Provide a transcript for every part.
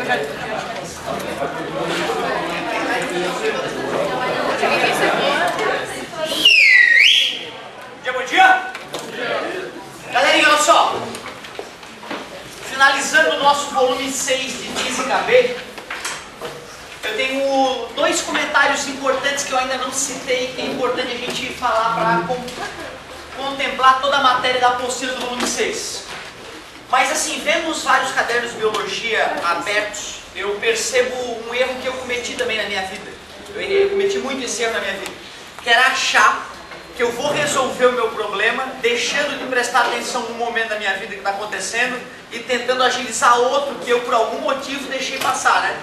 Bom dia! Galerinha, olha só. Finalizando o nosso volume 6 de Física B, eu tenho dois comentários importantes que eu ainda não citei, que é importante a gente falar para contemplar toda a matéria da apostila do volume 6. Mas assim, vendo os vários cadernos de biologia abertos, eu percebo um erro que eu cometi também na minha vida. Eu cometi muito esse erro na minha vida, que era achar que eu vou resolver o meu problema deixando de prestar atenção num momento da minha vida que está acontecendo e tentando agilizar outro que eu por algum motivo deixei passar, né?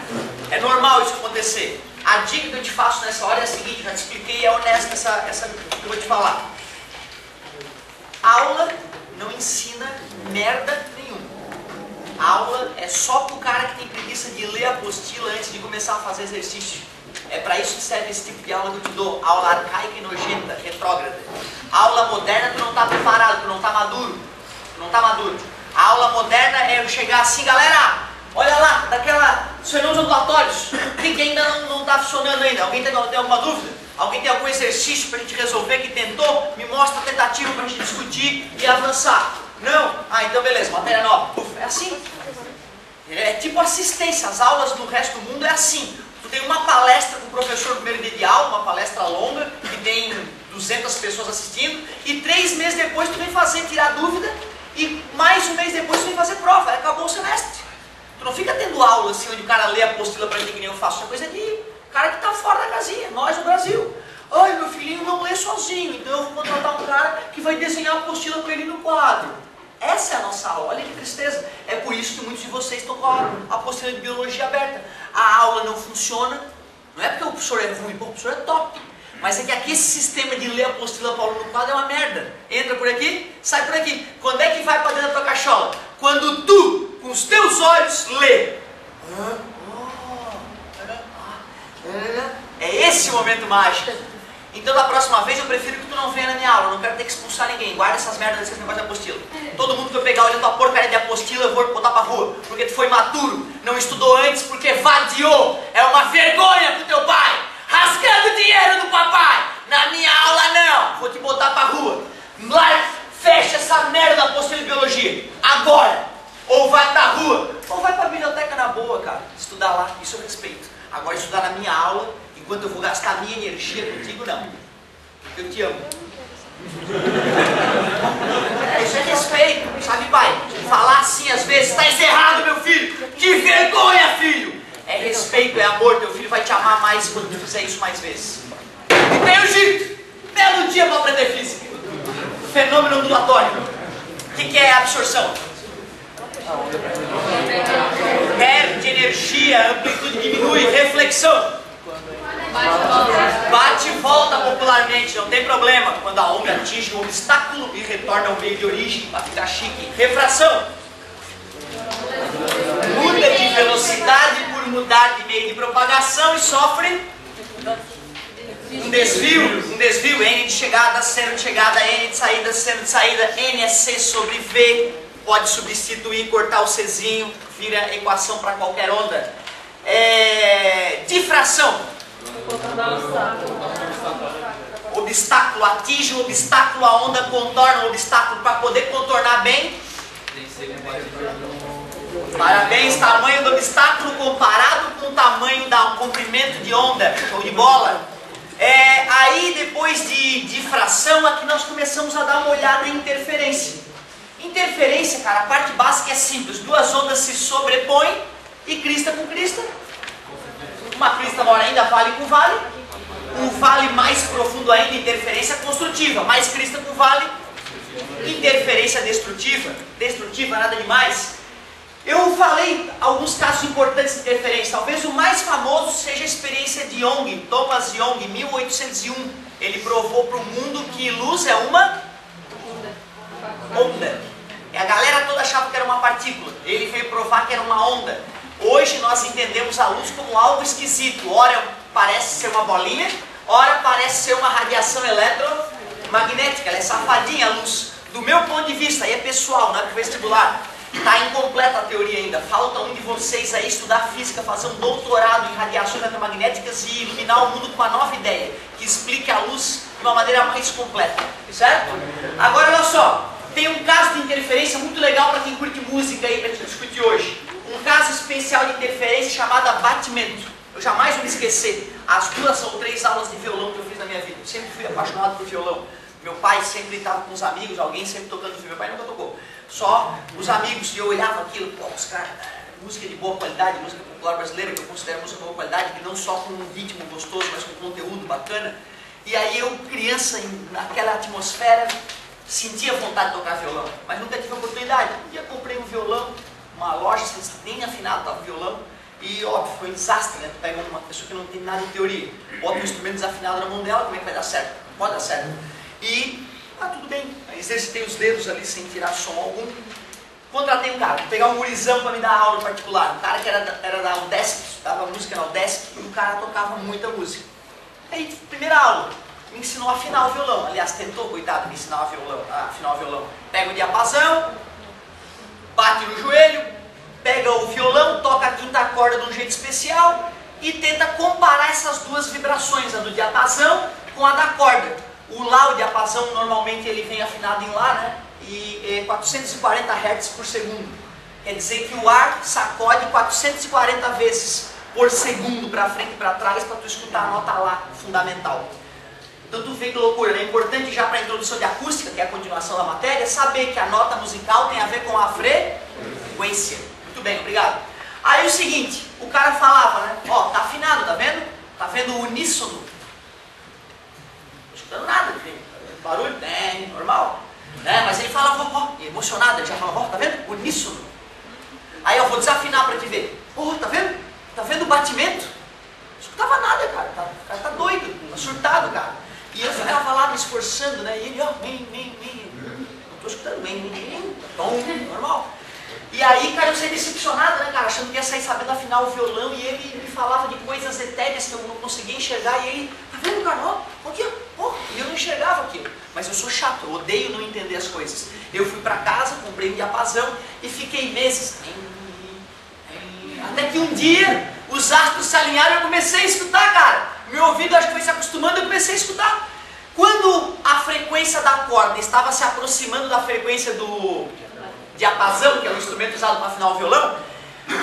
É normal isso acontecer. A dica que eu te faço nessa hora é a seguinte, já te expliquei, é honesta essa que eu vou te falar. Aula não ensina merda nenhuma. Aula é só pro cara que tem preguiça de ler a apostila antes de começar a fazer exercício. É para isso que serve esse tipo de aula que eu te dou. Aula arcaica e nojenta, retrógrada. Aula moderna, tu não tá preparado, tu não tá maduro. Tu não tá maduro. A aula moderna é eu chegar assim, galera, olha lá, dos fenômenos ondulatórios, o que ainda não tá funcionando ainda? Alguém tem alguma dúvida? Alguém tem algum exercício pra gente resolver que tentou? Me mostra a tentativa pra gente discutir e avançar. Não? Ah, então beleza, matéria nova. É assim. É tipo assistência. As aulas do resto do mundo é assim. Tu tem uma palestra com o professor no primeiro dia de aula, uma palestra longa, que tem 200 pessoas assistindo, e 3 meses depois tu vem fazer, tirar dúvida, e mais um mês depois tu vem fazer prova, aí acabou o semestre. Tu não fica tendo aula assim, onde o cara lê a apostila pra gente que nem eu faço, é coisa de cara que tá fora da casinha, nós no Brasil. Ai, meu filhinho não lê sozinho, então eu vou contratar um cara que vai desenhar a apostila pra ele no quadro. Essa é a nossa aula, olha que tristeza. É por isso que muitos de vocês estão com a apostila de biologia aberta. A aula não funciona, não é porque o professor é ruim, o professor é top. Mas é que aqui esse sistema de ler a apostila para o aluno no quadro é uma merda. Entra por aqui, sai por aqui. Quando é que vai para dentro da tua cachola? Quando tu, com os teus olhos, lê. É esse o momento mágico. Então da próxima vez eu prefiro que tu não venha na minha aula, eu não quero ter que expulsar ninguém. Guarda essas merdas desse negócio de apostila. Todo mundo que eu pegar olhando a porcaria de apostila eu vou botar pra rua. Porque tu foi maturo, não estudou antes porque vadiou. É uma vergonha pro teu pai. Rasgando dinheiro do papai. Na minha aula não. Vou te botar pra rua. Lá, fecha essa merda da apostila de biologia. Agora. Ou vai pra rua, ou vai pra biblioteca na boa, cara. Estudar lá, isso eu respeito. Agora estudar na minha aula, enquanto eu vou gastar minha energia contigo, não. Eu te amo. Isso é respeito, sabe, pai? Falar assim às vezes, tá errado, meu filho. Que vergonha, filho. É respeito, é amor. Teu filho vai te amar mais quando tu fizer isso mais vezes. E tem o Egito. Belo dia para aprender física. Fenômeno ondulatório. O que é a absorção? Perde energia, amplitude diminui, reflexão. Bate e volta popularmente, não tem problema. Quando a onda atinge um obstáculo e retorna ao meio de origem, para ficar chique. Refração. Muda de velocidade por mudar de meio de propagação e sofre um desvio, N de chegada, seno de chegada, N de saída, seno de saída, N é C sobre V. Pode substituir, cortar o Czinho, vira equação para qualquer onda. Difração. Obstáculo, atinge o obstáculo, a onda contorna o obstáculo. Para poder contornar bem, parabéns, tamanho do obstáculo comparado com o tamanho do comprimento de onda, ou de bola. Aí depois de difração, aqui nós começamos a dar uma olhada em interferência. Interferência, cara, a parte básica é simples. Duas ondas se sobrepõem e crista com crista. Uma crista maior ainda, vale com vale. Um vale mais profundo ainda, interferência construtiva. Mais crista com vale. Interferência destrutiva. Destrutiva, nada demais. Eu falei alguns casos importantes de interferência. Talvez o mais famoso seja a experiência de Young, Thomas Young, em 1801. Ele provou para o mundo que luz é uma onda. E a galera toda achava que era uma partícula. Ele veio provar que era uma onda. Hoje nós entendemos a luz como algo esquisito. Ora parece ser uma bolinha, ora parece ser uma radiação eletromagnética. Ela é safadinha a luz. Do meu ponto de vista, aí é pessoal, não é para o vestibular. Está incompleta a teoria ainda. Falta um de vocês aí estudar física, fazer um doutorado em radiações eletromagnéticas e iluminar o mundo com uma nova ideia, que explique a luz de uma maneira mais completa. Certo? Agora olha só, tem um caso de interferência muito legal para quem curte música aí, para a gente discutir hoje. Um caso especial de interferência chamado batimento. Eu jamais vou me esquecer as 2 ou 3 aulas de violão que eu fiz na minha vida. Eu sempre fui apaixonado por violão. Meu pai sempre estava com os amigos, alguém sempre tocando violão. Meu pai nunca tocou. Só os amigos, e eu olhava aquilo, pô, os caras, música de boa qualidade, música popular brasileira, que eu considero música de boa qualidade, que não só com um ritmo gostoso, mas com conteúdo bacana. E aí eu, criança, naquela atmosfera, sentia vontade de tocar violão, mas nunca tive oportunidade. Um dia comprei um violão, uma loja, nem afinado estava o violão, e óbvio, foi um desastre, né? Tu pega uma pessoa que não tem nada de teoria, bota um instrumento desafinado na mão dela, como é que vai dar certo? Não pode dar certo. E, tudo bem, exercitei os dedos ali sem tirar som algum. Contratei um cara, vou pegar um gurizão para me dar aula em particular, um cara que era da UDESC, estudava música na UDESC, e o cara tocava muita música. Aí, primeira aula, me ensinou a afinar o violão. Aliás, tentou, coitado, me ensinar a afinar o violão. Pega o diapasão, bate no joelho, pega o violão, toca a 5ª corda de um jeito especial e tenta comparar essas 2 vibrações, a do diapasão com a da corda. O Lá, o diapasão, normalmente ele vem afinado em Lá, né? E é 440 Hz por segundo. Quer dizer que o ar sacode 440 vezes por segundo para frente e para trás para tu escutar a nota Lá fundamental. Então tu vê que loucura, é importante já para a introdução de acústica, que é a continuação da matéria, saber que a nota musical tem a ver com a frequência. Muito bem, obrigado. Aí o seguinte, o cara falava, né? Ó, tá afinado, tá vendo? Tá vendo o uníssono? Não tô escutando nada, barulho, né? Normal. Né? Mas ele falava, ó, emocionado, ele já falava, ó, tá vendo? Uníssono. Aí eu vou desafinar para te ver. Ó, tá vendo? Tá vendo o batimento? Não escutava nada, cara. O cara tá doido, tá surtado, cara. E eu ficava lá me esforçando, né? E ele, ó, não tô escutando, tom, normal. E aí, cara, eu saí decepcionado, né, cara? Achando que ia sair sabendo afinar o violão. E ele me falava de coisas etéreas que eu não conseguia enxergar. E ele, tá vendo, cara? Ó, aqui, ó. E eu não enxergava aquilo. Mas eu sou chato, eu odeio não entender as coisas. Eu fui pra casa, comprei um diapasão e fiquei meses. Até que um dia, os astros se alinharam e eu comecei a escutar, cara. Meu ouvido acho que foi se acostumando e eu comecei a escutar. Quando a frequência da corda estava se aproximando da frequência do diapasão, que é o instrumento usado para afinar o violão,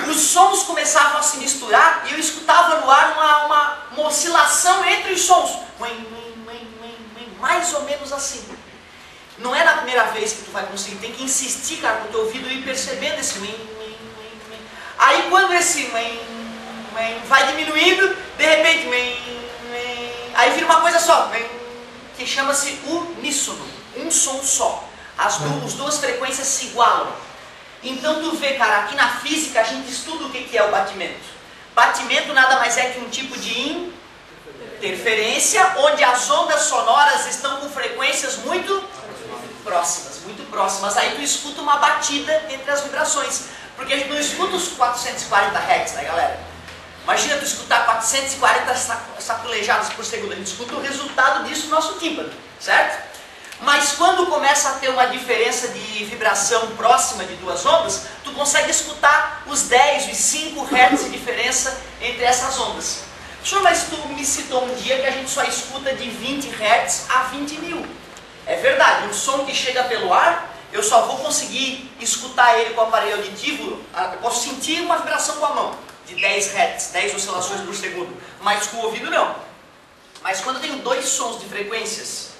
os sons começavam a se misturar e eu escutava no ar uma oscilação entre os sons. Mais ou menos assim. Não é na primeira vez que tu vai conseguir, tem que insistir, cara, com o teu ouvido e ir percebendo esse Aí quando esse vai diminuindo, de repente aí vira uma coisa só, que chama-se uníssono, um som só. As 2 frequências se igualam. Então tu vê, cara, aqui na física a gente estuda o que é o batimento. Batimento nada mais é que um tipo de interferência onde as ondas sonoras estão com frequências muito próximas. Aí tu escuta uma batida entre as vibrações. Porque a gente não escuta os 440 Hz, né, galera? Imagina tu escutar 440 saculejadas por segundo. A gente escuta o resultado disso no nosso tímpano, certo? Mas quando começa a ter uma diferença de vibração próxima de 2 ondas, tu consegue escutar os 10, os 5 Hz de diferença entre essas ondas. Senhor, mas tu me citou um dia que a gente só escuta de 20 Hz a 20 mil. É verdade, um som que chega pelo ar, eu só vou conseguir escutar ele com o aparelho auditivo, eu posso sentir uma vibração com a mão, de 10 Hz, 10 oscilações por segundo, mas com o ouvido não. Mas quando eu tenho 2 sons de frequências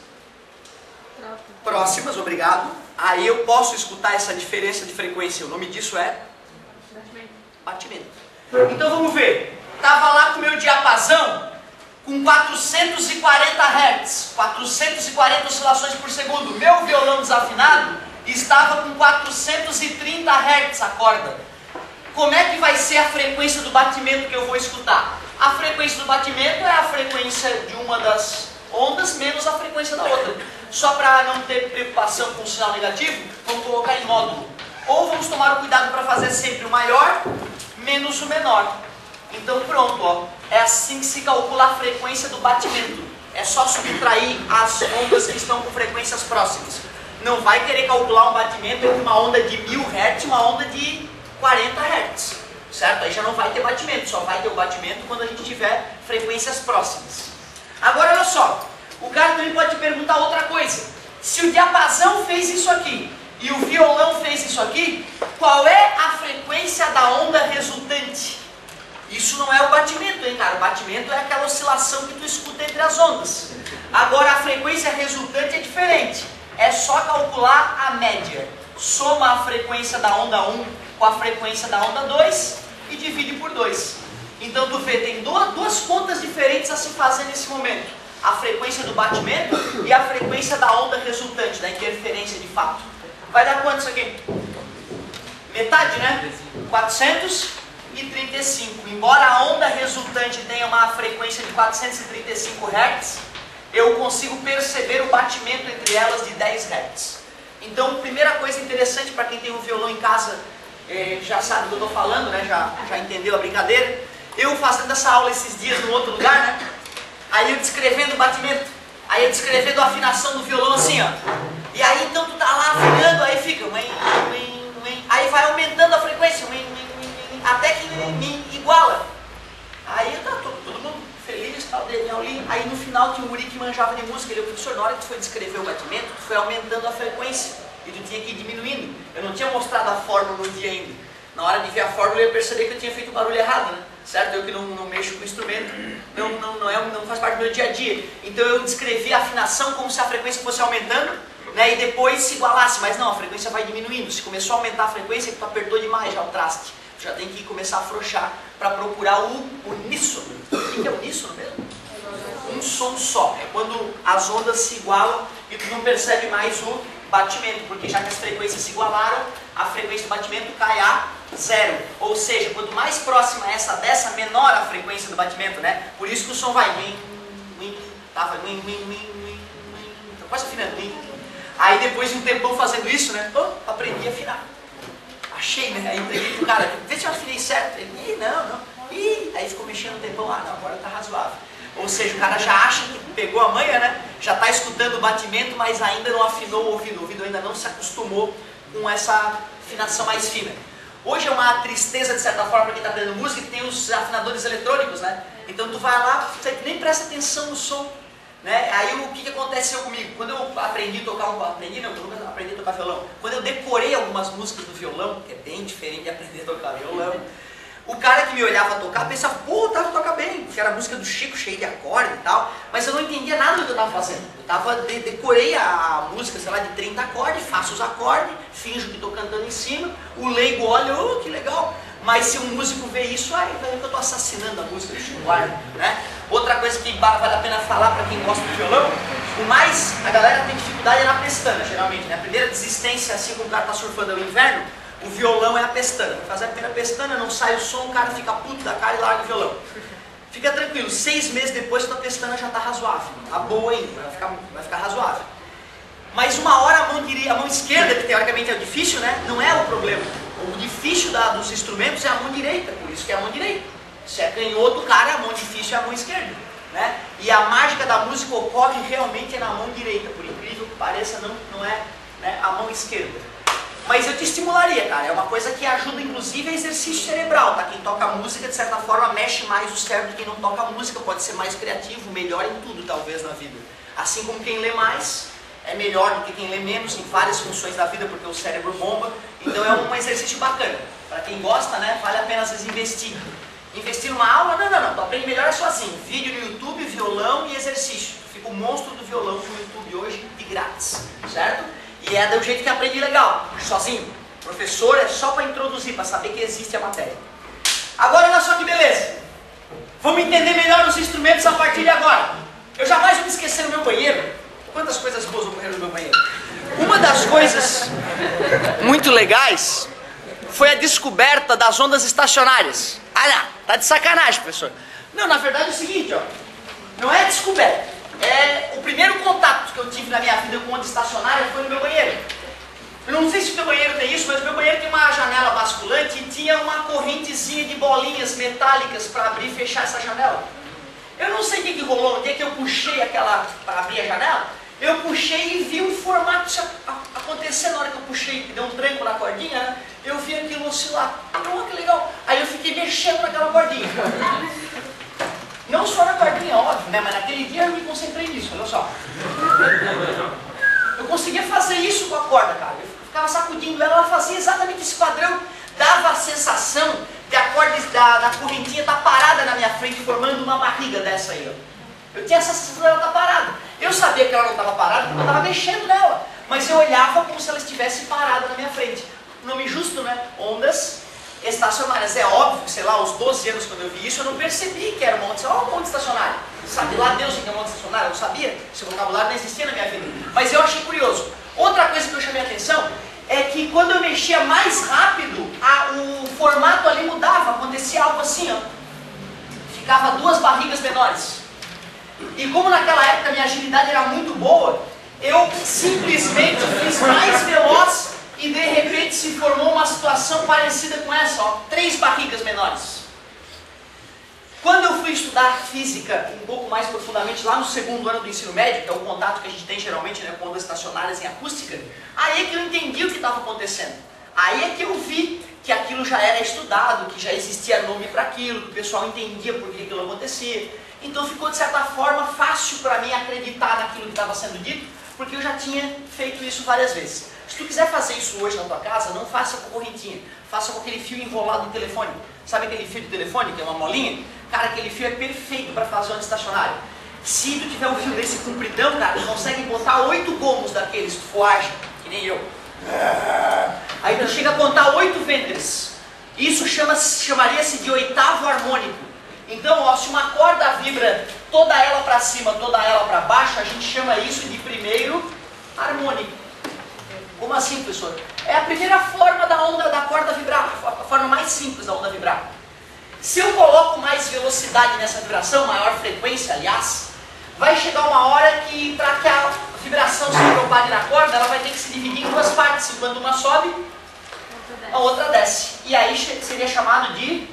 próximas, obrigado, aí eu posso escutar essa diferença de frequência, o nome disso é batimento. Então vamos ver, estava lá com o meu diapasão, com 440 Hz, 440 oscilações por segundo, meu violão desafinado estava com 430 Hz a corda. Como é que vai ser a frequência do batimento que eu vou escutar? A frequência do batimento é a frequência de uma das ondas menos a frequência da outra. Só para não ter preocupação com o sinal negativo, vamos colocar em módulo. Ou vamos tomar o cuidado para fazer sempre o maior menos o menor. Então pronto, ó. É assim que se calcula a frequência do batimento. É só subtrair as ondas que estão com frequências próximas. não vai querer calcular um batimento entre uma onda de 1000 Hz e uma onda de 40 Hz, certo? Aí já não vai ter batimento, só vai ter o batimento quando a gente tiver frequências próximas. Agora olha só, o cara também pode te perguntar outra coisa. Se o diapasão fez isso aqui e o violão fez isso aqui, qual é a frequência da onda resultante? Isso não é o batimento, hein, cara? O batimento é aquela oscilação que tu escuta entre as ondas. Agora a frequência resultante é diferente. É só calcular a média. Soma a frequência da onda 1 com a frequência da onda 2 e divide por 2. Então tu vê, tem duas contas diferentes a se fazer nesse momento. A frequência do batimento e a frequência da onda resultante, da interferência de fato. Vai dar quanto isso aqui? Metade, né? 435. Embora a onda resultante tenha uma frequência de 435 Hz, eu consigo perceber o batimento entre elas de 10 Hz. Então, primeira coisa interessante para quem tem um violão em casa, já sabe do que eu estou falando, né? Já entendeu a brincadeira. Eu fazendo essa aula esses dias no outro lugar, né? Aí eu descrevendo o batimento, aí eu descrevendo a afinação do violão assim, ó. E aí então tu tá lá afinando, aí fica aí vai aumentando a frequência, até que iguala. Aí tá todo mundo feliz, tal, ali. Aí no final tinha um guri que manjava de música, ele falou, professor, na hora que tu foi descrever o batimento, tu foi aumentando a frequência e tu tinha que ir diminuindo. Eu não tinha mostrado a fórmula no dia ainda. Na hora de ver a fórmula eu ia perceber que eu tinha feito o barulho errado, né? Certo? Eu que não mexo com o instrumento, não faz parte do meu dia a dia. Então eu descrevi a afinação como se a frequência fosse aumentando, né, e depois se igualasse, mas não, a frequência vai diminuindo. Se começou a aumentar a frequência, tu apertou demais já o traste. Tu já tem que começar a afrouxar para procurar o uníssono. O que é uníssono mesmo? Um som só. É quando as ondas se igualam e tu não percebe mais o batimento, porque já que as frequências se igualaram, a frequência do batimento cai a 0. Ou seja, quanto mais próxima essa dessa, menor a frequência do batimento, né? Por isso que o som vai tá quase afinando. Aí depois de um tempão fazendo isso, né? Aprendi a afinar. Achei, né? Aí entreguei pro cara, vê se eu afinei certo. Ele, não. Aí ficou mexendo um tempão, não, agora tá razoável. Ou seja, o cara já acha que pegou a manha, né? Já está escutando o batimento, mas ainda não afinou o ouvido. O ouvido ainda não se acostumou com essa afinação mais fina. Hoje é uma tristeza, de certa forma, para quem está aprendendo música, que tem os afinadores eletrônicos, né? Então tu vai lá, você nem presta atenção no som, né? Aí o que aconteceu comigo? Quando eu aprendi a tocar eu nunca aprendi a tocar violão. Quando eu decorei algumas músicas do violão, que é bem diferente de aprender a tocar violão, o cara que me olhava tocar pensava, pô, tá, toca bem, porque era a música do Chico, cheia de acorde e tal, mas eu não entendia nada do que eu estava fazendo. Eu decorei a música, sei lá, de 30 acordes, faço os acordes, finjo que estou cantando em cima, o leigo olha, que legal. Mas se um músico vê isso, aí vai ver que eu estou assassinando a música do Chico Buarque, né? Outra coisa que vale a pena falar para quem gosta de violão, a galera tem dificuldade na pestana, geralmente, né? A primeira desistência, assim como o cara está surfando no inverno, o violão é a pestana. Faz a primeira pestana, não sai o som, o cara fica puto da cara e larga o violão. Fica tranquilo, 6 meses depois a pestana já está razoável. Tá boa ainda, vai ficar razoável. Mas uma hora a mão esquerda, que teoricamente é o difícil, né? Não é o problema. O difícil dos instrumentos é a mão direita, por isso que é a mão direita. Se é canhoto, cara, a mão difícil é a mão esquerda, né? E a mágica da música ocorre realmente na mão direita, por incrível que pareça, não é, né, a mão esquerda. Mas eu te estimularia, cara, é uma coisa que ajuda inclusive a exercício cerebral, tá? Quem toca música, de certa forma, mexe mais o cérebro. Quem não toca música pode ser mais criativo, melhor em tudo, talvez, na vida. Assim como quem lê mais é melhor do que quem lê menos em várias funções da vida, porque o cérebro bomba. Então é um exercício bacana. Para quem gosta, né, vale a pena às vezes investir. Investir numa aula? Não. Tu aprende melhor é só assim, vídeo no YouTube, violão e exercício. Fica o monstro do violão no YouTube hoje de grátis, certo? E é do jeito que aprendi legal, sozinho. Professor é só para introduzir, para saber que existe a matéria. Agora olha só que beleza. Vamos entender melhor os instrumentos a partir de agora. Eu jamais vou me esquecer no meu banheiro. Quantas coisas boas ocorreram no meu banheiro? Uma das coisas muito legais foi a descoberta das ondas estacionárias. Ah, não, tá de sacanagem, professor. Não, na verdade é o seguinte, ó. Não é descoberta. É o primeiro contato que eu tive na minha vida com onda estacionária foi no meu banheiro. Eu não sei se o teu banheiro tem isso, mas o meu banheiro tem uma janela basculante e tinha uma correntezinha de bolinhas metálicas para abrir e fechar essa janela. Eu não sei o que rolou, no dia que eu puxei aquela para abrir a janela, eu puxei e vi um formato, a acontecendo, na hora que eu puxei, que deu um tranco na cordinha, né? Eu vi aquilo oscilar. Oh, que legal. Aí eu fiquei mexendo naquela cordinha. Não só na cordinha, óbvio, né? Mas naquele dia eu me concentrei nisso, olha só. Eu conseguia fazer isso com a corda, cara. Eu ficava sacudindo ela, ela fazia exatamente esse padrão. Dava a sensação de a corda da correntinha estar parada na minha frente, formando uma barriga dessa aí, ó. Eu tinha essa sensação dela estar parada. Eu sabia que ela não estava parada porque eu estava mexendo nela. Mas eu olhava como se ela estivesse parada na minha frente. Nome justo, né? Ondas estacionárias. É óbvio que, sei lá, aos 12 anos quando eu vi isso, eu não percebi que era uma onda estacionária. Sabe lá Deus o que é uma onda estacionária? Eu não sabia. Esse vocabulário não existia na minha vida. Mas eu achei curioso. Outra coisa que eu chamei a atenção é que quando eu mexia mais rápido, o formato ali mudava. Acontecia algo assim, ó. Ficava duas barrigas menores. E como naquela época a minha agilidade era muito boa, eu simplesmente fiz mais veloz e de repente se formou uma situação parecida com essa, ó, 3 barrigas menores. Quando eu fui estudar física um pouco mais profundamente, lá no 2º ano do ensino médio, que é o contato que a gente tem geralmente, né, com ondas estacionárias em acústica, aí é que eu entendi o que estava acontecendo. Aí é que eu vi que aquilo já era estudado, que já existia nome para aquilo, que o pessoal entendia por que aquilo acontecia. Então ficou de certa forma fácil para mim acreditar naquilo que estava sendo dito, porque eu já tinha feito isso várias vezes. Se tu quiser fazer isso hoje na tua casa, não faça com correntinha, faça com aquele fio enrolado no telefone. Sabe aquele fio de telefone, que é uma molinha? Cara, aquele fio é perfeito para fazer onda estacionária. Se tu tiver um fio desse compridão, cara, tu consegue botar 8 gomos daqueles, tu for ágil, que nem eu. Aí tu chega a contar 8 ventres. Isso chamaria-se de 8º harmônico. Então, ó, se uma corda vibra toda ela para cima, toda ela para baixo, a gente chama isso de primeiro harmônico. Como assim, professor? É a primeira forma da onda da corda vibrar, a forma mais simples da onda vibrar. Se eu coloco mais velocidade nessa vibração, maior frequência, aliás, vai chegar uma hora que, para que a vibração se propague na corda, ela vai ter que se dividir em 2 partes. Enquanto uma sobe, a outra desce. E aí seria chamado de...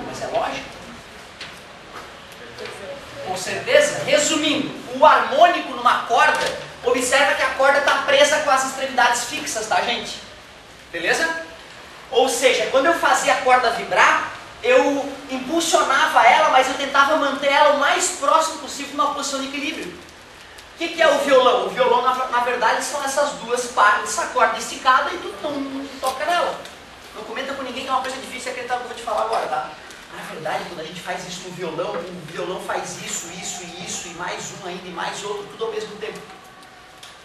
Mas é lógico. Com certeza. Resumindo, o harmônico numa corda, observa que a corda está presa com as extremidades fixas, tá, gente? Beleza? Ou seja, quando eu fazia a corda vibrar, eu impulsionava ela, mas eu tentava manter ela o mais próximo possível numa posição de equilíbrio. O que é o violão? O violão, na verdade, são essas 2 partes, essa corda esticada e tu toca nela. Não comenta com ninguém que é uma coisa difícil acreditar no que eu vou te falar agora, tá? Na verdade, quando a gente faz isso no violão, o violão faz isso, isso e isso, e mais um ainda, e mais outro, tudo ao mesmo tempo.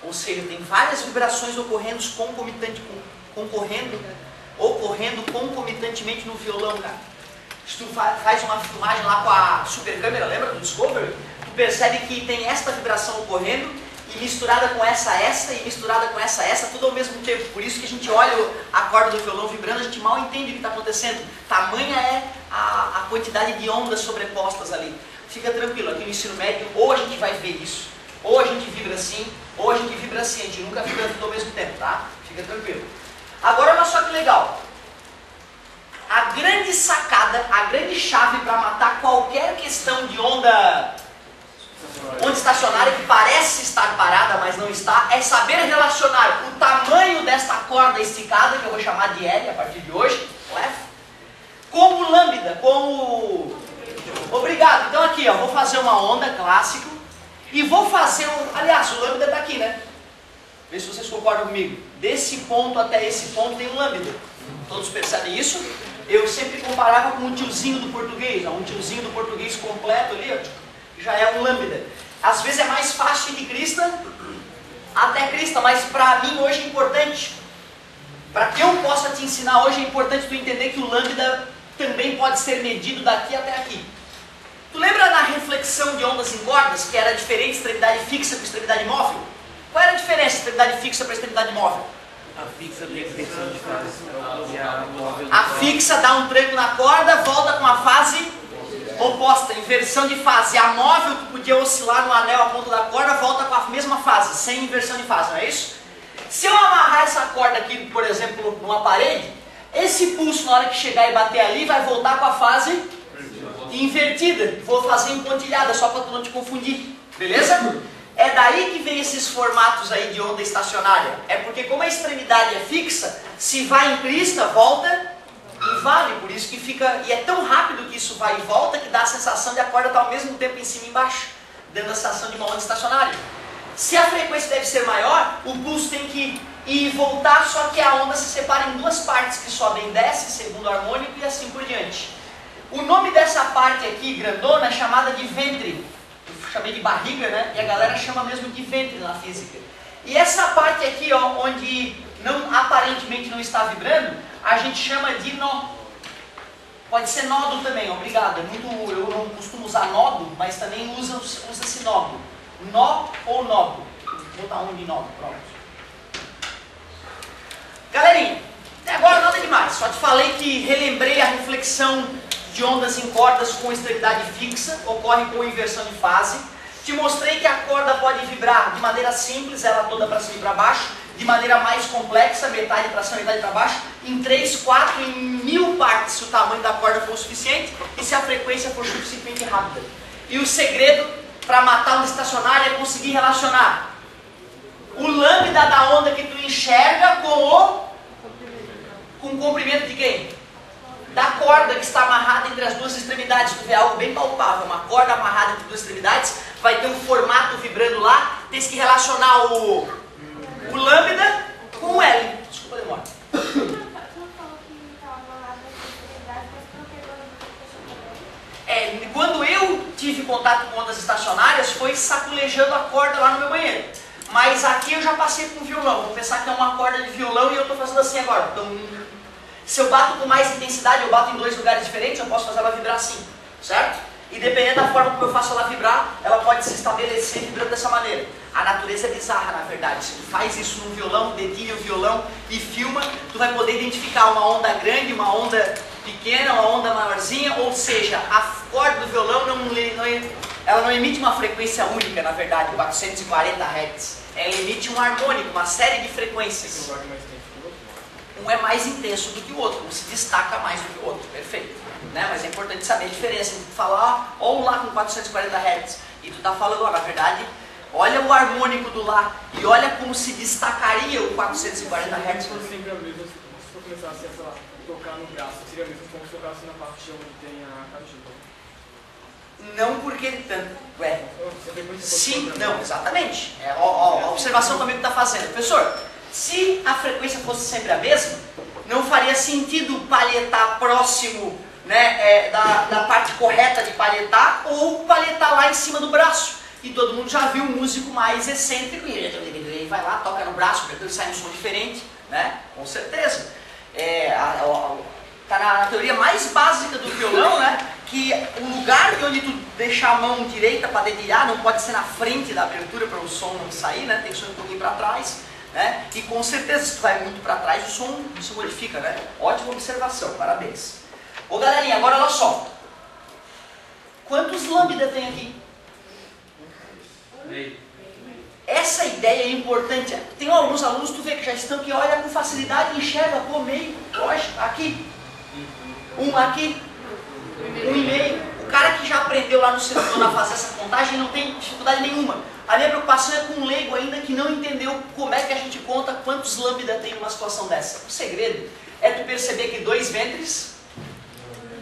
Ou seja, tem várias vibrações ocorrendo concomitantemente no violão, cara. Se tu faz uma filmagem lá com a super câmera, lembra do Discovery? Tu percebe que tem esta vibração ocorrendo, e misturada com essa, e misturada com essa, tudo ao mesmo tempo. Por isso que a gente olha a corda do violão vibrando, a gente mal entende o que está acontecendo. Tamanha é a quantidade de ondas sobrepostas ali. Fica tranquilo, aqui no ensino médio, ou a gente vai ver isso, ou a gente vibra assim, ou a gente vibra assim. A gente nunca vibra tudo ao mesmo tempo, tá? Fica tranquilo. Agora olha só que legal. A grande sacada, a grande chave para matar qualquer questão de onda estacionária que parece estar parada, mas não está, é saber relacionar o tamanho desta corda esticada, que eu vou chamar de L a partir de hoje, o F, como lambda, como... Obrigado. Então aqui, ó, vou fazer uma onda clássico e vou fazer aliás, o lambda está aqui, né? Vê se vocês concordam comigo. Desse ponto até esse ponto tem um lambda. Todos percebem isso? Eu sempre comparava com um tiozinho do português, ó, um tiozinho do português completo ali, ó, já é um lambda. Às vezes é mais fácil de crista até crista, mas para mim hoje é importante. Para que eu possa te ensinar hoje é importante tu entender que o lambda também pode ser medido daqui até aqui. Tu lembra na reflexão de ondas em cordas que era diferente extremidade fixa para extremidade móvel? Qual era a diferença de extremidade fixa para extremidade móvel? A fixa tem inversão de fase e a móvel... A fixa dá um tranco na corda, volta com a fase oposta, inversão de fase. A móvel, tu podia oscilar no anel a ponta da corda, volta com a mesma fase, sem inversão de fase, não é isso? Se eu amarrar essa corda aqui, por exemplo, numa parede, esse pulso, na hora que chegar e bater ali, vai voltar com a fase invertida. Vou fazer em pontilhada, só para tu não te confundir, beleza? É daí que vem esses formatos aí de onda estacionária. É porque como a extremidade é fixa, se vai em crista, volta em vale. Por isso que fica... E é tão rápido que isso vai e volta que dá a sensação de a corda estar ao mesmo tempo em cima e embaixo, dando a sensação de uma onda estacionária. Se a frequência deve ser maior, o pulso tem que ir e voltar, só que a onda se separa em duas partes que sobem e descem, segundo harmônico e assim por diante. O nome dessa parte aqui, grandona, é chamada de ventre. Eu chamei de barriga, né? E a galera chama mesmo de ventre na física. E essa parte aqui, ó, onde aparentemente não está vibrando, a gente chama de nó. Pode ser nódo também, obrigado. Eu não costumo usar nódo, mas também usa-se nódo. Nó ou nódo. Vou botar um de nódo, pronto. Galerinha, até agora nada demais. Só te falei que relembrei a reflexão de ondas em cordas com extremidade fixa, ocorre com inversão de fase. Te mostrei que a corda pode vibrar de maneira simples, ela toda para cima e para baixo, de maneira mais complexa, metade para cima, metade para baixo, em 3, 4, em 1000 partes, se o tamanho da corda for o suficiente e se a frequência for suficientemente rápida. E o segredo para matar onda estacionária é conseguir relacionar o lambda da onda que tu enxerga com o comprimento de quem? Da corda que está amarrada entre as duas extremidades. Tu vê algo bem palpável, uma corda amarrada entre duas extremidades, vai ter um formato vibrando lá, tens que relacionar o lambda com o L. Desculpa a demora. Quando eu tive contato com ondas estacionárias, foi saculejando a corda lá no meu banheiro. Mas aqui eu já passei com violão. Vou pensar que é uma corda de violão e eu estou fazendo assim agora. Se eu bato com mais intensidade, eu bato em 2 lugares diferentes, eu posso fazer ela vibrar assim, certo? E dependendo da forma como eu faço ela vibrar, ela pode se estabelecer vibrando dessa maneira. A natureza é bizarra, na verdade. Se tu faz isso num violão, dedilha o violão e filma, tu vai poder identificar uma onda grande, uma onda pequena, uma onda maiorzinha, ou seja, a corda do violão ela não emite uma frequência única, na verdade, 440 Hz. Ela emite um harmônico, uma série de frequências. Um é mais intenso do que o outro, um se destaca mais do que o outro, perfeito. Né? Mas é importante saber a diferença entre tu falar, ó, o Lá com 440 Hz, e tu tá falando, ó, na verdade, olha o harmônico do Lá, e olha como se destacaria o 440 Hz. Se for sempre a mesma, se for começar assim, sei lá, tocar no braço, seria mesmo como se tocasse na parte onde tem a caixinha. Não porque ele tanto. Sim, não, exatamente. A observação também que está fazendo. Professor, se a frequência fosse sempre a mesma, não faria sentido palhetar próximo, né, da parte correta de palhetar ou palhetar lá em cima do braço. E todo mundo já viu um músico mais excêntrico e ele vai lá, toca no braço, ele sai um som diferente, né? Com certeza. Está na teoria mais básica do violão, né? Que o lugar onde tu deixar a mão direita para dedilhar não pode ser na frente da abertura para o som não sair, né? Tem que ser um pouquinho para trás, né? E com certeza, se tu vai muito para trás, o som se modifica, né? Ótima observação, parabéns. Ô galerinha, agora olha só. Quantos lambda tem aqui? Essa ideia é importante. Tem alguns alunos, tu vê que já estão que olha com facilidade e enxerga, pô, meio, lógico, aqui. Um aqui. 1,5. O cara que já aprendeu lá no setor a fazer essa contagem não tem dificuldade nenhuma. A minha preocupação é com um leigo ainda que não entendeu como é que a gente conta quantos lambda tem numa situação dessa. O segredo é tu perceber que 2 ventres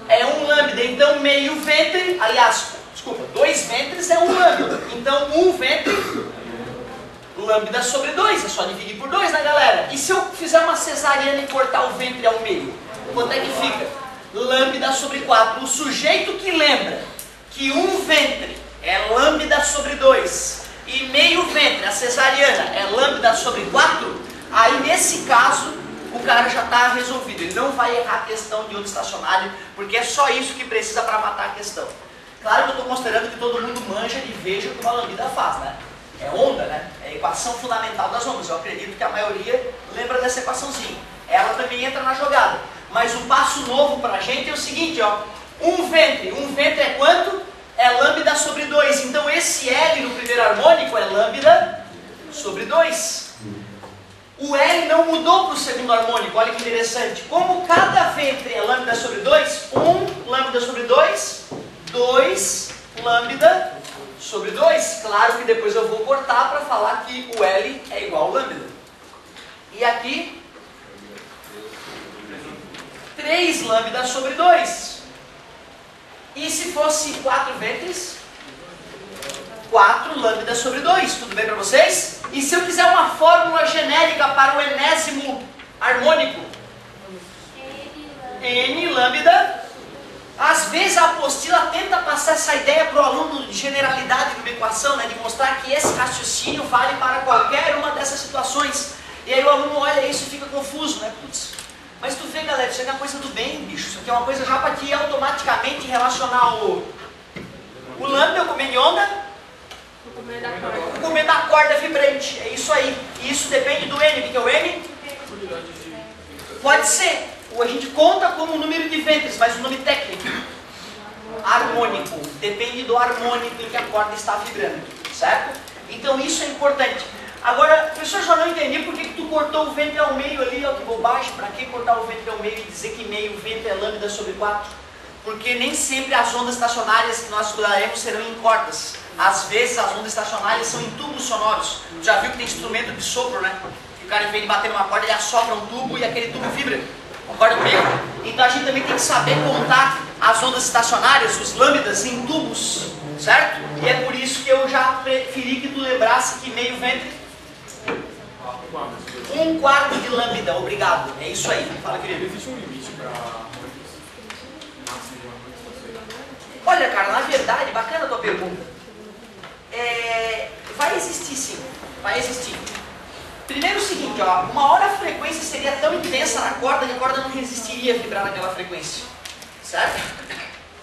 é 1 lambda. Então meio ventre, aliás, desculpa, 2 ventres é 1 lambda. Então 1 ventre, lambda sobre 2. É só dividir por 2, né, galera? E se eu fizer uma cesariana e cortar o ventre ao meio, quanto é que fica? Lambda sobre 4. O sujeito que lembra que 1 ventre é lambda sobre 2 e meio ventre, a cesariana, é lambda sobre 4, aí nesse caso o cara já está resolvido. Ele não vai errar a questão de onda estacionário, porque é só isso que precisa para matar a questão. Claro que eu estou considerando que todo mundo manja e veja o que uma lambda faz, né? É onda, né? É a equação fundamental das ondas. Eu acredito que a maioria lembra dessa equaçãozinha. Ela também entra na jogada. Mas um passo novo para a gente é o seguinte, ó. 1 ventre é quanto? É lambda sobre 2. Então esse L no primeiro harmônico é lambda sobre 2. O L não mudou para o segundo harmônico, olha que interessante. Como cada ventre é lambda sobre 2, 1 lambda sobre 2, 2 lambda sobre 2. Claro que depois eu vou cortar para falar que o L é igual ao lambda. E aqui, 3 lambda sobre 2. E se fosse 4 ventres? 4 lambda sobre 2. Tudo bem para vocês? E se eu quiser uma fórmula genérica para o enésimo harmônico? N lambda. Às vezes a apostila tenta passar essa ideia para o aluno de generalidade de uma equação, né, de mostrar que esse raciocínio vale para qualquer uma dessas situações. E aí o aluno olha isso e fica confuso, né? Putz, mas tu vê, galera, isso aqui é uma coisa do bem, bicho. Isso aqui é uma coisa já para te automaticamente relacionar o lambda, o comendo de onda, o comendo da corda vibrante. É isso aí. E isso depende do N. O que é o N? Pode ser. Ou a gente conta como o número de ventres, mas o nome técnico, harmônico. Depende do harmônico em que a corda está vibrando, certo? Então isso é importante. Agora, professor, já não entendi por que tu cortou o ventre ao meio ali, ó, que bobagem. Para que cortar o ventre ao meio e dizer que meio ventre é lambda sobre 4? Porque nem sempre as ondas estacionárias que nós estudaremos serão em cordas. Às vezes as ondas estacionárias são em tubos sonoros. Já viu que tem instrumento de sopro, né? Que o cara, em vez de bater numa corda, ele assopra um tubo e aquele tubo vibra. Concorda comigo? Então a gente também tem que saber contar as ondas estacionárias, os lambdas, em tubos, certo? E é por isso que eu já preferi que tu lembrasse que meio ventre, 1/4 de lambda, obrigado. É isso aí. Fala, querido. Existe um limite para máximo de harmônicos? Olha, cara, na verdade, bacana a tua pergunta. Vai existir sim, vai existir. Primeiro o seguinte, ó, uma hora a frequência seria tão intensa na corda que a corda não resistiria a vibrar naquela frequência, certo?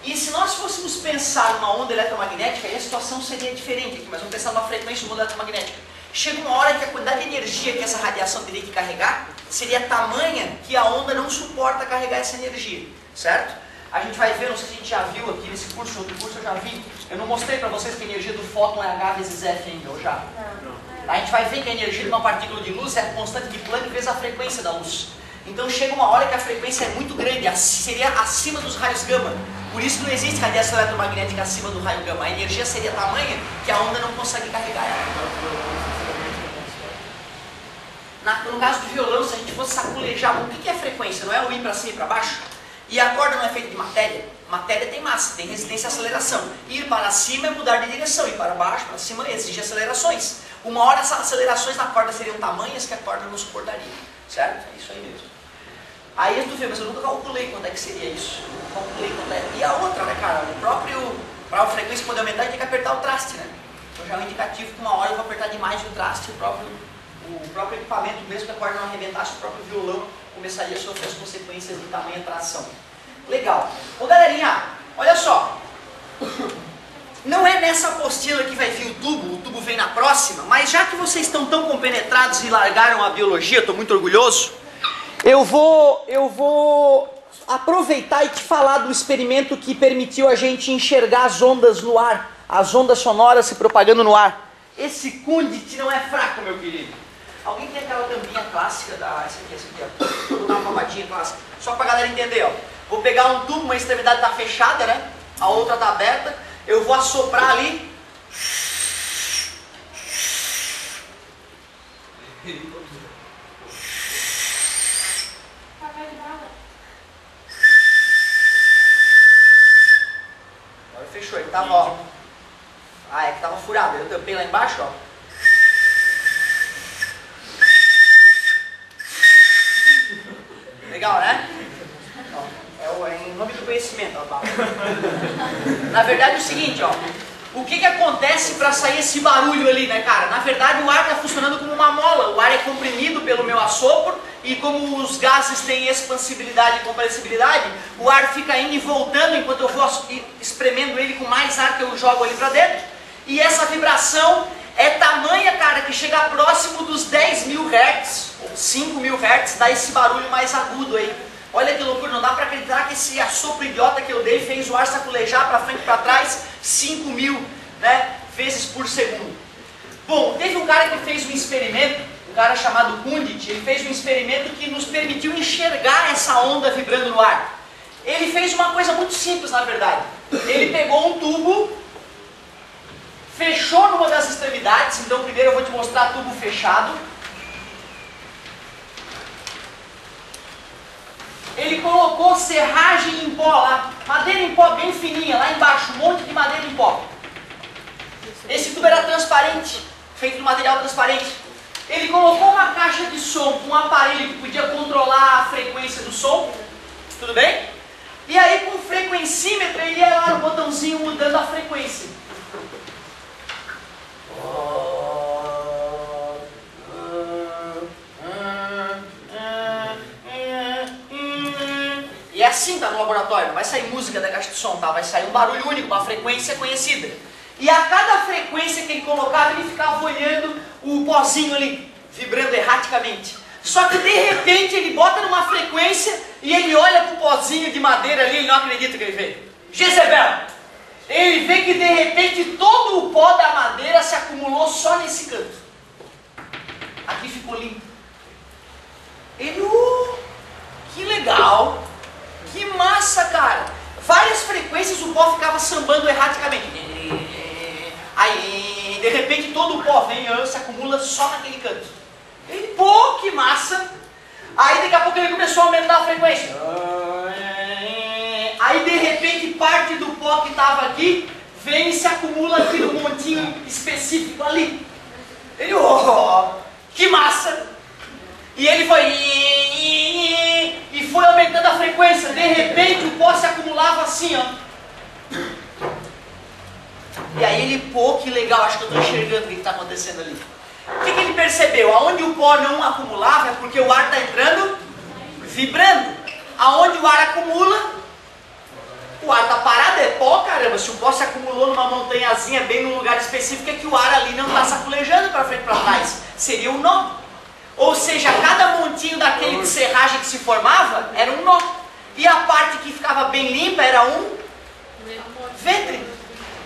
E se nós fôssemos pensar numa onda eletromagnética, aí a situação seria diferente aqui, mas vamos pensar numa frequência de uma onda eletromagnética. Chega uma hora que a quantidade de energia que essa radiação teria que carregar seria tamanha que a onda não suporta carregar essa energia, certo? A gente vai ver, não sei se a gente já viu aqui nesse curso, outro curso eu já vi. Eu não mostrei para vocês que a energia do fóton é H vezes F ainda, ou já? Não. A gente vai ver que a energia de uma partícula de luz é a constante de Planck vezes a frequência da luz. Então chega uma hora que a frequência é muito grande, seria acima dos raios gama. Por isso não existe radiação eletromagnética acima do raio gama. A energia seria tamanha que a onda não consegue carregar ela. No caso do violão, se a gente fosse saculejar, o que é frequência? Não é o ir para cima e para baixo? E a corda não é feita de matéria? Matéria tem massa, tem resistência e aceleração. Ir para cima é mudar de direção, ir para baixo, para cima exige acelerações. Uma hora essas acelerações na corda seriam tamanhas que a corda não suportaria, certo? É isso aí mesmo. Aí tu vê, mas eu nunca calculei quanto é que seria isso. Calculei quanto é. E a outra, né, cara? Para a frequência poder aumentar, a gente tem que apertar o traste, né? Então já é um indicativo que uma hora eu vou apertar demais o traste, o próprio equipamento, mesmo que a corda não arrebentasse, o próprio violão começaria a sofrer as consequências de tamanha tração. Legal. Ô galerinha, olha só. Não é nessa apostila que vai vir o tubo vem na próxima, mas já que vocês estão tão compenetrados e largaram a biologia, estou muito orgulhoso, eu vou aproveitar e te falar do experimento que permitiu a gente enxergar as ondas no ar, as ondas sonoras se propagando no ar. Esse Kundit não é fraco, meu querido. Alguém tem aquela tampinha clássica da... Essa aqui, ó. Vou dar uma papadinha clássica. Só pra galera entender, ó. Vou pegar um tubo, uma extremidade tá fechada, né? A outra tá aberta. Eu vou assoprar ali. Agora fechou, ele tava, ó. Ah, é que tava furado. Eu tampei lá embaixo, ó. Legal, né? É em nome do conhecimento, ó. Na verdade é o seguinte, ó. O que acontece para sair esse barulho ali, né, cara? Na verdade o ar está funcionando como uma mola. O ar é comprimido pelo meu assopro e como os gases têm expansibilidade e compressibilidade, o ar fica indo e voltando enquanto eu vou espremendo ele com mais ar que eu jogo ali para dentro. E essa vibração é tamanha, cara, que chega próximo dos 10.000 Hz, ou 5.000 Hz, dá esse barulho mais agudo aí. Olha que loucura, não dá para acreditar que esse assopro idiota que eu dei fez o ar saculejar para frente e para trás 5.000, né, vezes por segundo. Bom, teve um cara que fez um experimento, um cara chamado Kundit, ele fez um experimento que nos permitiu enxergar essa onda vibrando no ar. Ele fez uma coisa muito simples, na verdade. Ele pegou um tubo, fechou numa das extremidades, então primeiro eu vou te mostrar tubo fechado. Ele colocou serragem em pó lá, madeira em pó bem fininha, lá embaixo, um monte de madeira em pó. Esse tubo era transparente, feito de material transparente. Ele colocou uma caixa de som, um aparelho que podia controlar a frequência do som, tudo bem? E aí com o frequencímetro ele ia lá no botãozinho mudando a frequência. E é assim, tá, no laboratório, não vai sair música da caixa de som, tá? Vai sair um barulho único, uma frequência conhecida. E a cada frequência que ele colocava, ele ficava olhando o pozinho ali, vibrando erraticamente. Só que de repente ele bota numa frequência e ele olha pro pozinho de madeira ali, ele não acredita que ele vê. Jezebel! Ele vê que de repente todo o pó da madeira se acumulou só nesse canto. Aqui ficou limpo. Ele, que legal! Que massa, cara! Várias frequências o pó ficava sambando erraticamente. Aí, de repente, todo o pó vem e se acumula só naquele canto. Ele, pô, que massa! Aí, daqui a pouco, ele começou a aumentar a frequência. Aí, de repente, parte do pó que estava aqui vem e se acumula aqui no montinho específico ali. Ele, que massa! E ele foi e foi aumentando a frequência. De repente o pó se acumulava assim, ó. E aí ele, pô, que legal, acho que eu estou enxergando o que está acontecendo ali. O que ele percebeu? Aonde o pó não acumulava é porque o ar está entrando vibrando. Aonde o ar acumula, o ar está parado, é pó, caramba. Se o pó se acumulou numa montanhazinha bem num lugar específico, é que o ar ali não está saculejando para frente e para trás. Seria um nó. Ou seja, cada montinho daquele de serragem que se formava era um nó. E a parte que ficava bem limpa era um ventre.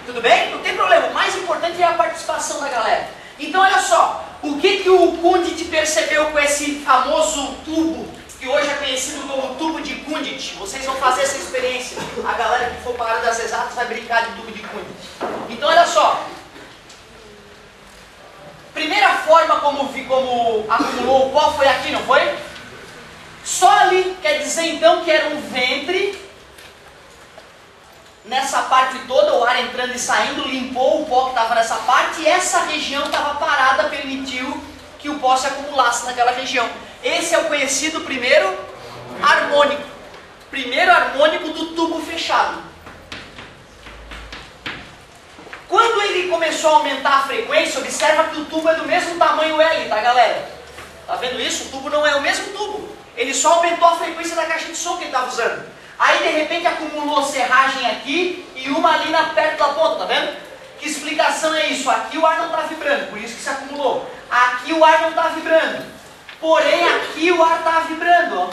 Tudo bem? Não tem problema. O mais importante é a participação da galera. Então olha só, o que o Kundit percebeu com esse famoso tubo, que hoje é conhecido como tubo de Kundit? Vocês vão fazer essa experiência. A galera que for para a área das exatas vai brincar de tubo de Kundit. Então olha só. Primeira forma como acumulou o pó foi aqui, não foi? Só ali, quer dizer então que era um ventre. Nessa parte toda, o ar entrando e saindo, limpou o pó que estava nessa parte e essa região estava parada, permitiu que o pó se acumulasse naquela região. Esse é o conhecido primeiro harmônico. Primeiro harmônico do tubo fechado. Quando ele começou a aumentar a frequência, observa que o tubo é do mesmo tamanho L, tá, galera? Tá vendo isso? O tubo não é o mesmo tubo. Ele só aumentou a frequência da caixa de som que ele estava usando. Aí, de repente, acumulou serragem aqui e uma ali perto da ponta, tá vendo? Que explicação é isso? Aqui o ar não está vibrando, por isso que se acumulou. Aqui o ar não está vibrando. Porém, aqui o ar está vibrando, ó.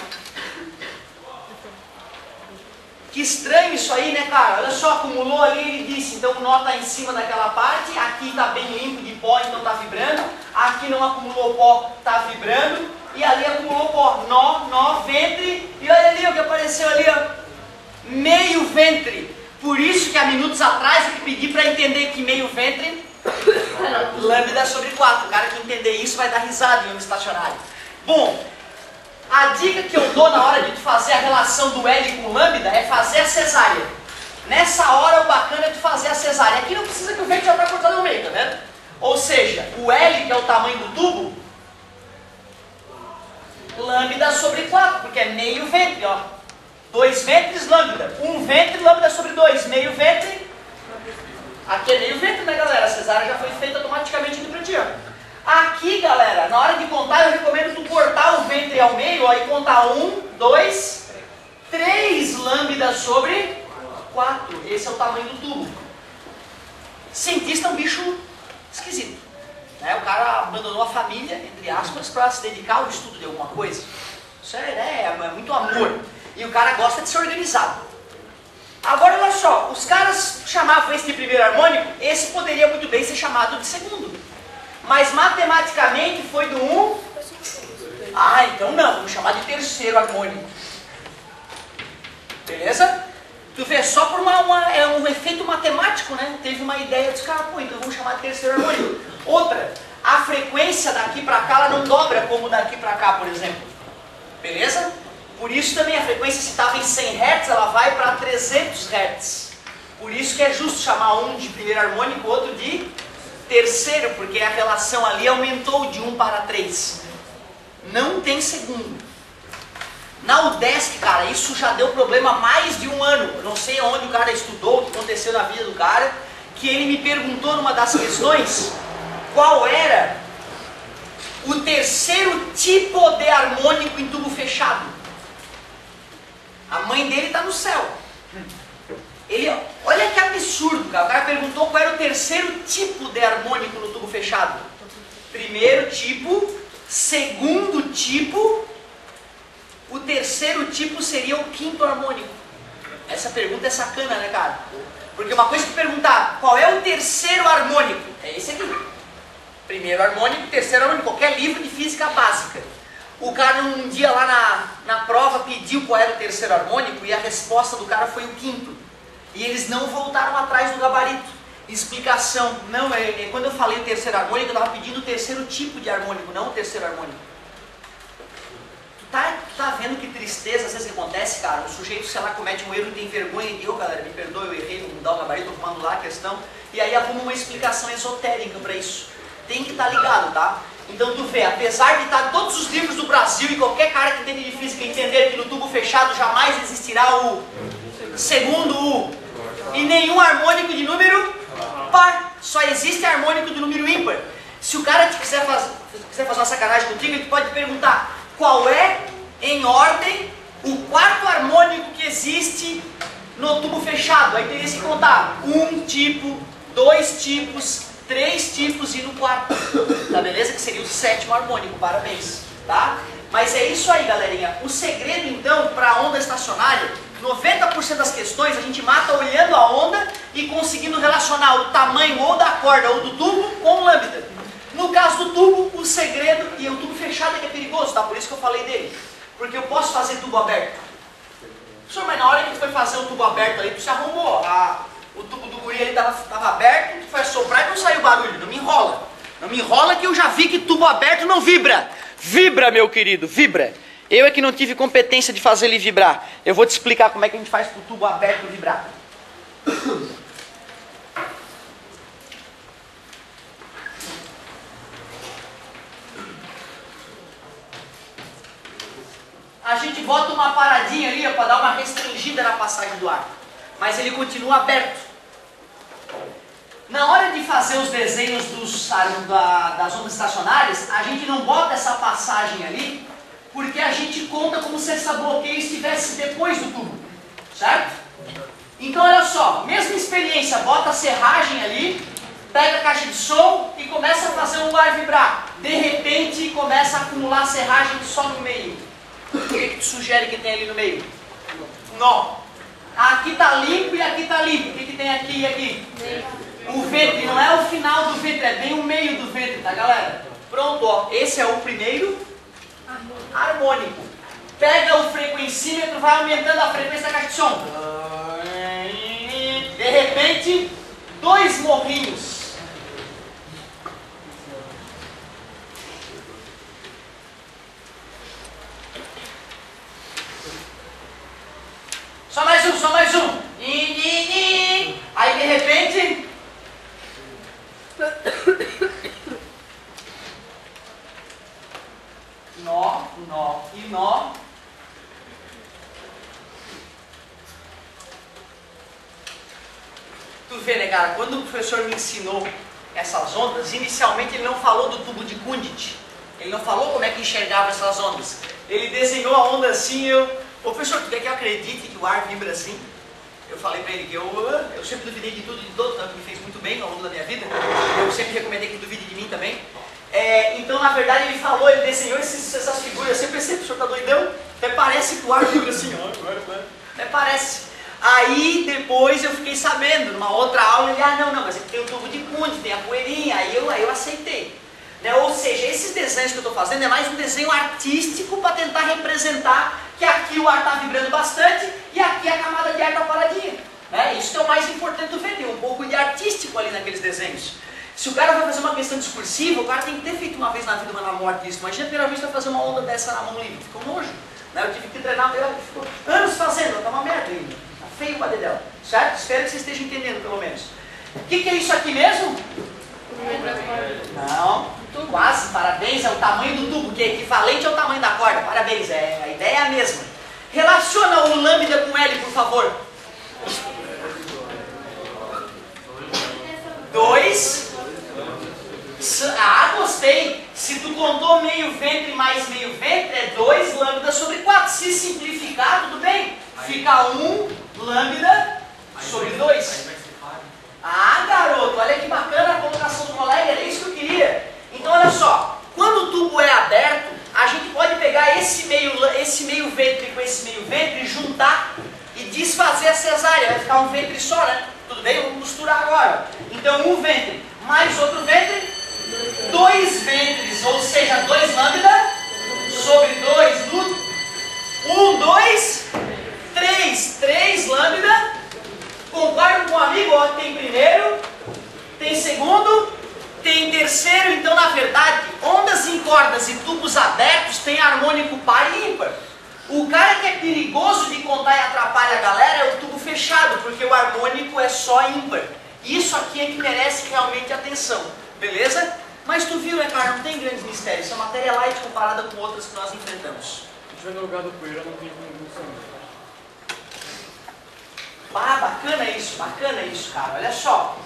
Que estranho isso aí, né, cara? Olha só, acumulou ali, ele disse, então o nó está em cima daquela parte, aqui está bem limpo de pó, então está vibrando, aqui não acumulou pó, está vibrando, e ali acumulou pó, nó, ventre, e olha ali o que apareceu ali, ó, meio ventre. Por isso que há minutos atrás eu pedi para entender que meio ventre era lambda sobre 4. O cara que entender isso vai dar risada em um estacionário. Bom, a dica que eu dou na hora de fazer a relação do L com lambda é fazer a cesárea. Nessa hora o bacana é de fazer a cesárea. Aqui não precisa que o ventre já está cortado no meio, tá vendo? Ou seja, o L, que é o tamanho do tubo, lambda sobre 4, porque é meio ventre, ó. 2 ventres, lambda. 1 ventre, lambda sobre 2. Meio ventre. Aqui é meio ventre, né, galera? A cesárea já foi feita automaticamente aqui pra ti, ó. Aqui, galera, na hora de contar, eu recomendo tu cortar o ventre ao meio, ó, e contar 1, 2, 3 lambda sobre 4. Esse é o tamanho do tubo. Cientista é um bicho esquisito, né? O cara abandonou a família, entre aspas, para se dedicar ao estudo de alguma coisa. Isso é muito amor. E o cara gosta de ser organizado. Agora, olha só, os caras chamavam esse de primeiro harmônico, esse poderia muito bem ser chamado de segundo. Mas matematicamente foi do 1. Ah, então não, vamos chamar de terceiro harmônico. Beleza? Tu vê, só por é um efeito matemático, né? Teve uma ideia dos caras, pô, então vamos chamar de terceiro harmônico. Outra, a frequência daqui pra cá, ela não dobra como daqui pra cá, por exemplo. Beleza? Por isso também a frequência, se estava em 100 Hz, ela vai para 300 Hz. Por isso que é justo chamar um de primeiro harmônico, outro de terceiro, porque a relação ali aumentou de 1 para 3. Não tem segundo. Na UDESC, cara, isso já deu problema há mais de um ano. Eu não sei onde o cara estudou, o que aconteceu na vida do cara, que ele me perguntou numa das questões qual era o terceiro tipo de harmônico em tubo fechado. A mãe dele está no céu. Olha que absurdo, cara. O cara perguntou qual era o terceiro tipo de harmônico no tubo fechado. Primeiro tipo, segundo tipo, o terceiro tipo seria o quinto harmônico. Essa pergunta é sacana, né, cara? Porque uma coisa que perguntar, qual é o terceiro harmônico? É esse aqui. Primeiro harmônico, terceiro harmônico, qualquer livro de física básica. O cara um dia lá na prova pediu qual era o terceiro harmônico e a resposta do cara foi o quinto. E eles não voltaram atrás do gabarito. Explicação, não, quando eu falei o terceiro harmônico, eu estava pedindo o terceiro tipo de harmônico, não o terceiro harmônico. Tu tá vendo que tristeza às vezes que acontece, cara? O sujeito, sei lá, comete um erro e tem vergonha de eu, galera, me perdoe, eu errei, vou mudar o gabarito, tô arrumando lá a questão. E aí arruma uma explicação esotérica para isso. Tem que estar ligado, tá? Então tu vê, apesar de estar todos os livros do Brasil e qualquer cara que entende de física entender que no tubo fechado jamais existirá o segundo U e nenhum harmônico de número par, só existe harmônico de número ímpar. Se o cara quiser fazer uma sacanagem contigo, ele pode perguntar qual é, em ordem, o quarto harmônico que existe no tubo fechado. Aí teria que contar um tipo, dois tipos, 3 tipos e no quarto, tá beleza? Que seria o sétimo harmônico, parabéns, tá? Mas é isso aí, galerinha. O segredo, então, para a onda estacionária, 90% das questões a gente mata olhando a onda e conseguindo relacionar o tamanho ou da corda ou do tubo com o lambda. No caso do tubo, o segredo, e o tubo fechado é que é perigoso, tá? Por isso que eu falei dele. Porque eu posso fazer tubo aberto. Professor, mas na hora que tu foi fazer o tubo aberto ali, tu se arrumou. O tubo do guri ali tava aberto, tu foi assoprar e não saiu barulho. Não me enrola. Não me enrola que eu já vi que tubo aberto não vibra. Vibra, meu querido, vibra. Eu é que não tive competência de fazer ele vibrar. Eu vou te explicar como é que a gente faz para o tubo aberto vibrar. A gente bota uma paradinha ali para dar uma restringida na passagem do ar. Mas ele continua aberto. Na hora de fazer os desenhos das ondas estacionárias, a gente não bota essa passagem ali, porque a gente conta como se essa bloqueio estivesse depois do tubo, certo? Então olha só, mesma experiência, bota a serragem ali, pega a caixa de som e começa a fazer o ar vibrar. De repente começa a acumular serragem só no meio. O que tu sugere que tem ali no meio? Nó. Aqui está limpo e aqui está limpo. O que tem aqui e aqui? O ventre, não é o final do ventre, é bem o meio do ventre, tá, galera? Pronto, ó. Esse é o primeiro harmônico. Pega o frequencímetro, vai aumentando a frequência da caixa de som. De repente, 2 morrinhos. Só mais um, só mais um. Aí de repente... Nó, nó e nó. Tu vê, né, cara? Quando o professor me ensinou essas ondas, inicialmente ele não falou do tubo de Kundit. Ele não falou como é que enxergava essas ondas. Ele desenhou a onda assim, Ô professor, tu quer que eu acredite que o ar vibra assim? Eu falei pra ele que eu sempre duvidei de tudo e de todos, tanto que me fez muito bem ao longo da minha vida. Eu sempre recomendei que duvide de mim também. Então, na verdade, ele desenhou essas figuras. Eu sempre pensei, o professor tá doidão? Até parece que o ar vibra assim, ó. Até parece. Aí, depois, eu fiquei sabendo, numa outra aula, ele, não, mas tem o tubo de Kundit, tem a poeirinha. Aí eu aceitei. Né? Ou seja, esses desenhos que eu estou fazendo é mais um desenho artístico para tentar representar que aqui o ar está vibrando bastante e aqui a camada de ar está paradinha. Né? Isso é o mais importante do ver, tem um pouco de artístico ali naqueles desenhos. Se o cara vai fazer uma questão discursiva, o cara tem que ter feito uma vez na vida, uma na morte isso. Imagina a primeira vez que vai fazer uma onda dessa na mão livre, ficou nojo. Né? Eu tive que treinar, ficou anos fazendo, tá uma merda ainda. Tá feio o padedel, certo? Espero que você esteja entendendo pelo menos. O que é isso aqui mesmo? Não, quase, parabéns, é o tamanho do tubo, que é equivalente ao tamanho da corda, parabéns, a ideia é a mesma. Relaciona o lambda com L, por favor. 2. Ah, gostei. Se tu contou meio ventre mais meio ventre, é 2 lambda sobre 4. Se simplificar, tudo bem. Fica 1 lambda sobre 2. Ah, garoto, olha que bacana a colocação do colega, é isso que eu queria. Então, olha só, quando o tubo é aberto, a gente pode pegar esse meio ventre com esse meio ventre, juntar e desfazer a cesárea. Vai ficar um ventre só, né? Tudo bem? Vamos costurar agora. Então, um ventre mais outro ventre, 2 ventres, ou seja, 2 lambda sobre 2 no 1, 2, 3 lambda. Concordo com o amigo, ó, tem primeiro, tem segundo, tem terceiro. Então, na verdade, ondas em cordas e tubos abertos tem harmônico par e ímpar. O cara que é perigoso de contar e atrapalha a galera é o tubo fechado, porque o harmônico é só ímpar. Isso aqui é que merece realmente atenção, beleza? Mas tu viu, né, cara, não tem grandes mistérios. Essa matéria é light comparada com outras que nós enfrentamos. Se tiver no lugar do poeira, não tem como funcionar. Ah, bacana isso, cara. Olha só,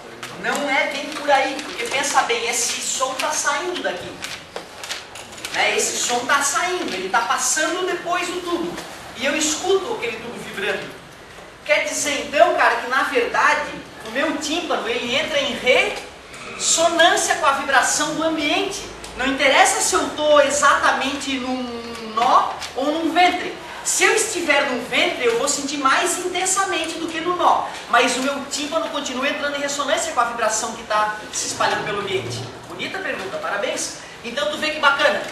não é bem por aí, porque pensa bem, esse som está saindo daqui. Né? Esse som está saindo, ele está passando depois do tubo. E eu escuto aquele tubo vibrando. Quer dizer, então, cara, que na verdade, o meu tímpano, ele entra em ressonância com a vibração do ambiente. Não interessa se eu estou exatamente num nó ou num ventre. Se eu estiver no ventre, eu vou sentir mais intensamente do que no nó. Mas o meu tímpano continua entrando em ressonância com a vibração que está se espalhando pelo ambiente. Bonita pergunta, parabéns. Então tu vê que bacana.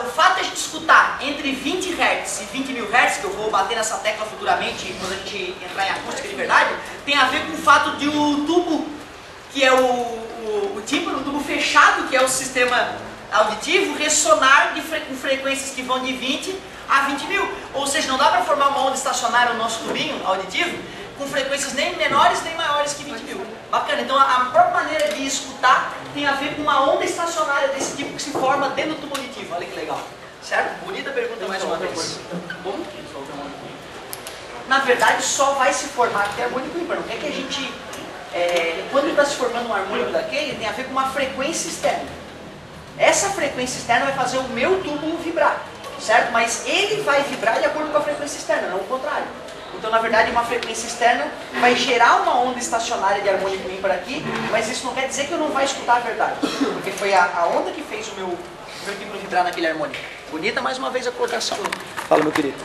O fato de a gente escutar entre 20 Hz e 20 mil Hz, que eu vou bater nessa tecla futuramente quando a gente entrar em acústica de verdade, tem a ver com o fato de o tubo, que é o tímpano, o tubo fechado, que é o sistema auditivo, ressonar com frequências que vão de 20 a 20 mil. Ou seja, não dá para formar uma onda estacionária no nosso tubinho auditivo com frequências nem menores nem maiores que 20 mil. Bacana. Então a própria maneira de escutar tem a ver com uma onda estacionária desse tipo que se forma dentro do tubo auditivo. Olha que legal. Certo? Bonita pergunta mais uma vez. Como? Na verdade, só vai se formar aqui harmônico ímpar. Não quer que a gente... quando está se formando um harmônico daquele, tem a ver com uma frequência externa. Essa frequência externa vai fazer o meu tubo vibrar. Certo? Mas ele vai vibrar de acordo com a frequência externa, não o contrário. Então, na verdade, uma frequência externa vai gerar uma onda estacionária de harmônico ímpar aqui, mas isso não quer dizer que eu não vai escutar a verdade. Porque foi a onda que fez o meu tímpano vibrar naquele harmônico. Bonita mais uma vez a colocação. Fala, meu querido.